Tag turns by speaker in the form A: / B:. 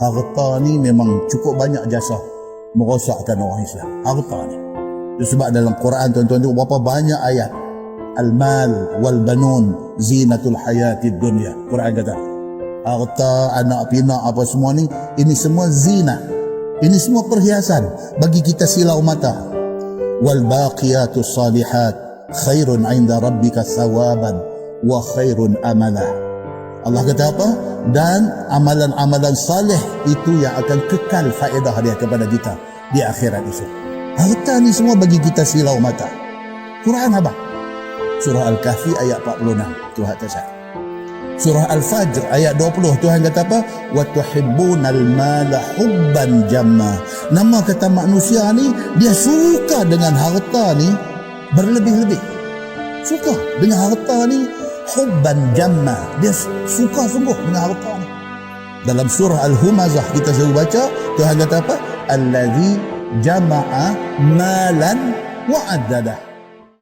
A: Harta ni memang cukup banyak jasa merosakkan orang Islam. Harta ni. Sebab dalam Quran tuan-tuan tengok berapa banyak ayat. Al-mal wal banun zinatul hayatid dunya. Quran kata, harta, anak pinak apa semua ni, ini semua zina. Ini semua perhiasan bagi kita silau mata. Wal baqiyatus salihat khairun 'inda rabbika thawaban wa khairun amala. Allah kata apa? Dan amalan-amalan saleh itu yang akan kekal faedah dia kepada kita di akhirat itu. Harta ni semua bagi kita silau mata. Quran apa? Surah Al-Kahfi ayat 46 Tuhan kata. Surah Al-Fajr ayat 20 Tuhan kata apa? Wa tuhibbunal mala hubban jamma. Nama kata manusia ni dia suka dengan harta ni berlebih-lebih. Suka dengan harta ni hubban jamma. Dia suka sungguh dengan harta ni. Dalam surah Al-Humazah kita selalu baca Tuhan kata apa? Allazi jama'a malan wa addadah.